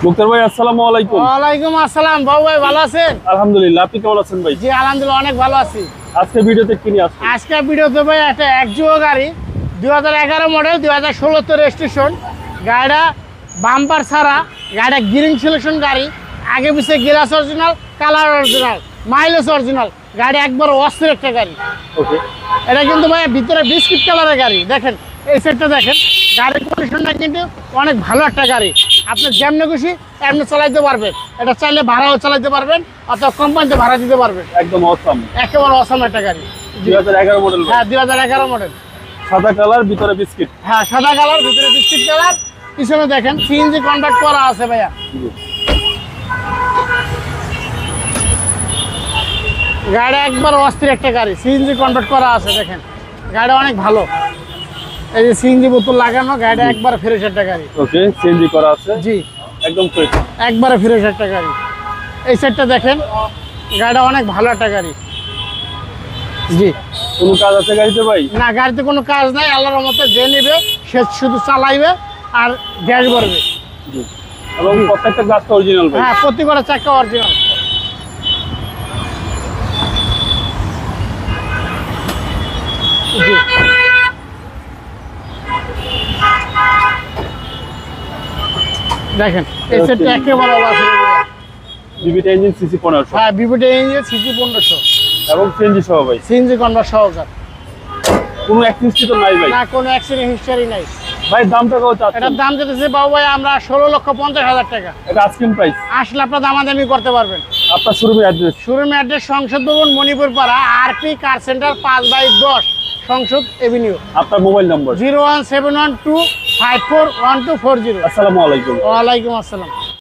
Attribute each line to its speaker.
Speaker 1: মুক্তার ভাই আসসালামু আলাইকুম।
Speaker 2: ওয়ালাইকুম আসসালাম। বাবু ভাই ভালো আছেন?
Speaker 1: আলহামদুলিল্লাহ, আপনি কেমন আছেন ভাই?
Speaker 2: জি আলহামদুলিল্লাহ অনেক ভালো আছি।
Speaker 1: আজকে ভিডিওতে কি নিয়ে আসছেন?
Speaker 2: আজকে ভিডিওতে ভাই একটা একজুয়ো গাড়ি 2011 মডেল 2016 রেজিস্ট্রেশন। গাড়িটা বাম্পার ছাড়া, গাড়িটা গ্রিন সিলেকশন গাড়ি, আগে পিছিয়ে glass original, colour original, mileage original. গাড়ি একবার অস্থির একটা গাড়ি।
Speaker 1: ওকে,
Speaker 2: এটা কিন্তু ভাই ভিতরে বিস্কিট কালারের গাড়ি। দেখেন এই সেটটা দেখেন, গাড়ির কন্ডিশনটা কিন্তু অনেক ভালো একটা গাড়ি। আপনি যেমনি খুশি এমনি চালাইতে পারবেন। এটা চাইলে ভাড়াও চালাইতে পারবেন অথবা কোম্পানিতে ভাড়া দিতে পারবেন।
Speaker 1: একদম অসাম।
Speaker 2: একেবারে অসাম একটা গাড়ি।
Speaker 1: 2011 মডেল।
Speaker 2: হ্যাঁ 2011 মডেল।
Speaker 1: সাদা কালার, ভিতরে বিস্কিট।
Speaker 2: হ্যাঁ সাদা কালার, ভিতরে বিস্কিট কালার। পিছনে দেখেন সিএনজি কনভার্ট করা আছে ভাইয়া। গাড়ি একবার অস্থির একটা গাড়ি, সিএনজি কনভার্ট করা আছে। দেখেন গাড়িটা অনেক ভালো। এই যে সিএনজি বোতল লাগানো, গাড়িটা একবার ফ্রেশ একটা গাড়ি।
Speaker 1: ওকে, সিএনজি করা আছে।
Speaker 2: জি
Speaker 1: একদম ফ্রেশ,
Speaker 2: একবারে ফ্রেশ একটা গাড়ি। এই সাইডটা দেখেন, গাড়িটা অনেক ভালো একটা গাড়ি। জি,
Speaker 1: কোনো কাজ আছে গাড়িতে ভাই?
Speaker 2: না গাড়িতে কোনো কাজ নাই। আল্লাহর রহমতে যে নেবে সে শুধু চালাইবে আর গ্যাস ভরবে।
Speaker 1: জি, এবং প্রত্যেকটা গ্লাসটা অরিজিনাল ভাই।
Speaker 2: হ্যাঁ প্রতি কটা চাকা অরিজিনাল। জি দেখেন এই সেটটা একেবারে অবাক।
Speaker 1: বিবিটা ইঞ্জিন সিসি 1500।
Speaker 2: হ্যাঁ বিবিটি ইঞ্জিন সিসি 1500
Speaker 1: এবং সিএনজি সহ ভাই।
Speaker 2: সিএনজি কনভার্ট সহকার।
Speaker 1: কোনো অ্যাক্সিডেন্ট তো নাই ভাই?
Speaker 2: না কোনো অ্যাক্সিডেন্ট হিস্টরি নাই।
Speaker 1: ভাই দামটা কত চাচ্ছেন?
Speaker 2: এটার দাম যেতেছে বাবু ভাই আমরা 16,50,000 টাকা।
Speaker 1: এটা আস্কিং প্রাইস।
Speaker 2: আসলে আপনার দামাদামি করতে পারবেন।
Speaker 1: আপনার শোরুমের অ্যাড্রেস?
Speaker 2: শোরুম অ্যাড্রেস সংসদ ভবন, মণিপুর পাড়া, আরপি কার সেন্টার 5/10 সংসদ এভিনিউ।
Speaker 1: আপনার মোবাইল নম্বর?
Speaker 2: 01712541240।
Speaker 1: আসসালামু আলাইকুম।
Speaker 2: ওয়ালাইকুম আসসালাম।